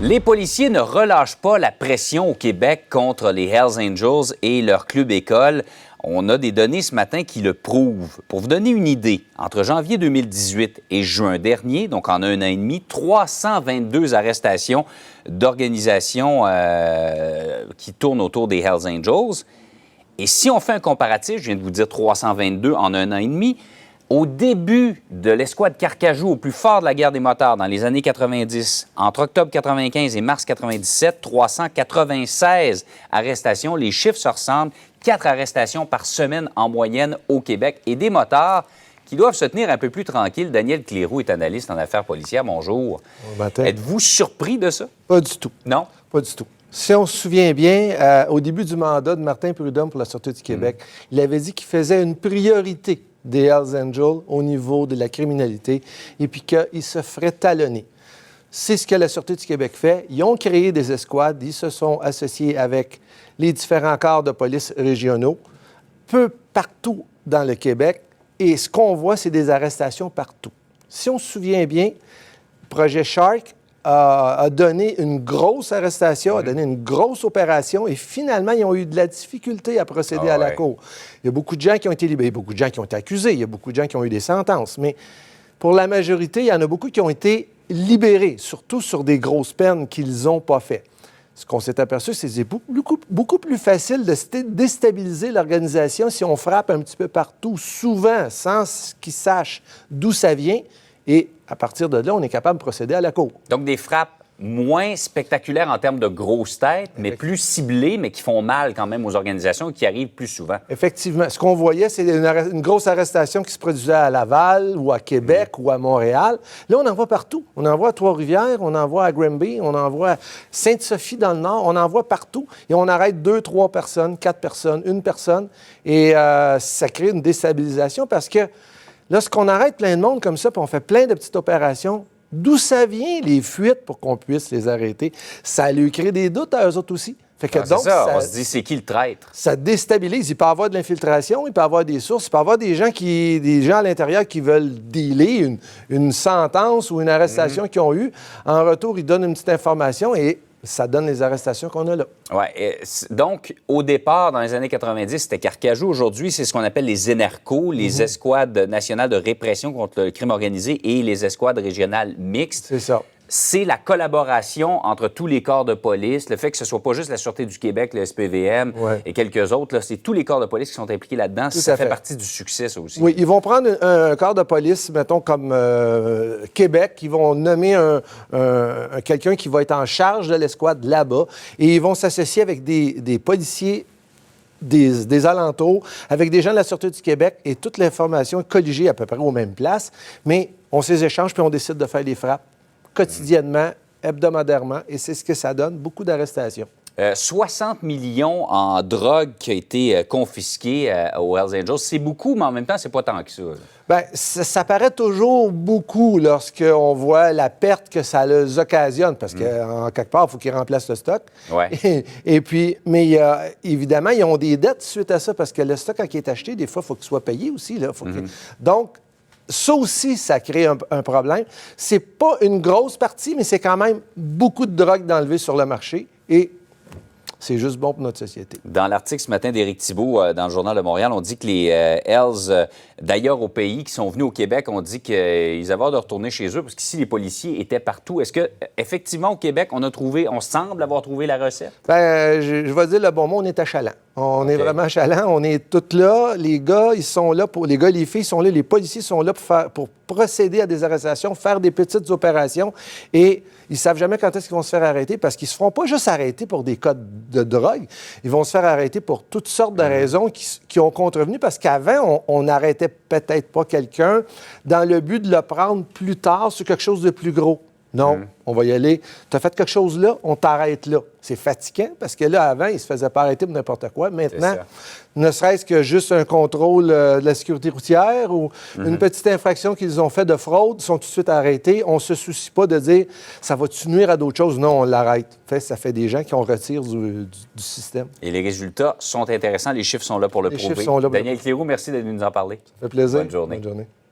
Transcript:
Les policiers ne relâchent pas la pression au Québec contre les Hells Angels et leur club-école. On a des données ce matin qui le prouvent. Pour vous donner une idée, entre janvier 2018 et juin dernier, donc en un an et demi, 322 arrestations d'organisations qui tournent autour des Hells Angels. Et si on fait un comparatif, je viens de vous dire 322 en un an et demi, au début de l'escouade Carcajou, au plus fort de la guerre des motards dans les années 90, entre octobre 95 et mars 97, 396 arrestations. Les chiffres se ressemblent. 4 arrestations par semaine en moyenne au Québec. Et des motards qui doivent se tenir un peu plus tranquilles. Daniel Cléroux est analyste en affaires policières. Bonjour. Bon matin. Êtes-vous surpris de ça? Pas du tout. Non? Pas du tout. Si on se souvient bien, au début du mandat de Martin Prudhomme pour la Sûreté du Québec, il avait dit qu'il faisait une priorité des Hells Angels au niveau de la criminalité et puis qu'il se ferait talonner. C'est ce que la Sûreté du Québec fait. Ils ont créé des escouades, ils se sont associés avec les différents corps de police régionaux, peu partout dans le Québec, et ce qu'on voit, c'est des arrestations partout. Si on se souvient bien, Projet Shark a donné une grosse arrestation, a donné une grosse opération, et finalement, ils ont eu de la difficulté à procéder à la cour. Il y a beaucoup de gens qui ont été libérés, beaucoup de gens qui ont été accusés, il y a beaucoup de gens qui ont eu des sentences, mais pour la majorité, il y en a beaucoup qui ont été libérés, surtout sur des grosses peines qu'ils n'ont pas faites. Ce qu'on s'est aperçu, c'est que c'est beaucoup plus facile de déstabiliser l'organisation si on frappe un petit peu partout, souvent, sans qu'ils sachent d'où ça vient. Et à partir de là, on est capable de procéder à la cour. Donc, des frappes moins spectaculaires en termes de grosses têtes, mais plus ciblées, mais qui font mal quand même aux organisations et qui arrivent plus souvent. Effectivement. Ce qu'on voyait, c'est une grosse arrestation qui se produisait à Laval ou à Québec ou à Montréal. Là, on en voit partout. On en voit à Trois-Rivières, on en voit à Granby, on en voit à Sainte-Sophie dans le Nord. On en voit partout. Et on arrête 2, 3 personnes, 4 personnes, 1 personne. Et ça crée une déstabilisation parce que lorsqu'on arrête plein de monde comme ça, puis on fait plein de petites opérations, d'où ça vient, les fuites, pour qu'on puisse les arrêter? Ça lui crée des doutes à eux autres aussi. Fait que donc, ça. On se dit, c'est qui le traître? Ça déstabilise. Il peut y avoir de l'infiltration, il peut y avoir des sources, il peut y avoir des gens à l'intérieur qui veulent dealer une sentence ou une arrestation qu'ils ont eue. En retour, ils donnent une petite information et ça donne les arrestations qu'on a là. Oui. Donc, au départ, dans les années 90, c'était Carcajou. Aujourd'hui, c'est ce qu'on appelle les ENERCO, les escouades nationales de répression contre le crime organisé et les escouades régionales mixtes. C'est ça. C'est la collaboration entre tous les corps de police, le fait que ce ne soit pas juste la Sûreté du Québec, le SPVM et quelques autres, là, c'est tous les corps de police qui sont impliqués là-dedans. Ça fait partie du succès, ça aussi. Oui, ils vont prendre un corps de police, mettons, comme Québec, ils vont nommer quelqu'un qui va être en charge de l'escouade là-bas, et ils vont s'associer avec des policiers des alentours, avec des gens de la Sûreté du Québec, et toute l'information est colligée à peu près aux mêmes places, mais on se les échange, puis on décide de faire des frappes quotidiennement, hebdomadairement, et c'est ce que ça donne, beaucoup d'arrestations. 60 millions en drogue qui a été confisquée aux Hells Angels, c'est beaucoup, mais en même temps, c'est pas tant que ça. Bien, ça paraît toujours beaucoup lorsqu'on voit la perte que ça les occasionne, parce qu'en quelque part, il faut qu'ils remplacent le stock. Ouais. Et puis, mais évidemment, ils ont des dettes suite à ça, parce que le stock, quand il est acheté, des fois, il faut qu'il soit payé aussi. Là. Donc, ça aussi, ça crée un problème. C'est pas une grosse partie, mais c'est quand même beaucoup de drogue d'enlever sur le marché et c'est juste bon pour notre société. Dans l'article ce matin d'Éric Thibault dans le Journal de Montréal, on dit que les Hells, d'ailleurs au pays, qui sont venus au Québec, on dit qu'ils avaient hâte de retourner chez eux parce qu'ici, les policiers étaient partout. Est-ce que effectivement au Québec, on semble avoir trouvé la recette? Bien, je vais dire le bon mot, on est achalant. On est vraiment achalant, on est tous là. Les gars, ils sont là les gars et les filles sont là, les policiers sont là pour procéder à des arrestations, faire des petites opérations et ils savent jamais quand est-ce qu'ils vont se faire arrêter parce qu'ils se feront pas juste arrêter pour des cas de drogue, ils vont se faire arrêter pour toutes sortes de raisons qui ont contrevenu parce qu'avant, on n'arrêtait peut-être pas quelqu'un dans le but de le prendre plus tard sur quelque chose de plus gros. Non, on va y aller. Tu as fait quelque chose là, on t'arrête là. C'est fatigant parce que là, avant, ils ne se faisaient pas arrêter pour n'importe quoi. Maintenant, ne serait-ce que juste un contrôle de la sécurité routière ou une petite infraction qu'ils ont fait de fraude, ils sont tout de suite arrêtés. On ne se soucie pas de dire ça va-tu nuire à d'autres choses? Non, on l'arrête. Ça fait des gens qui ont retire du système. Et les résultats sont intéressants. Les chiffres sont là pour le prouver. Chiffres sont là pour Daniel Cléroux, merci de nous en parler. Ça fait plaisir. Bonne journée. Bonne journée.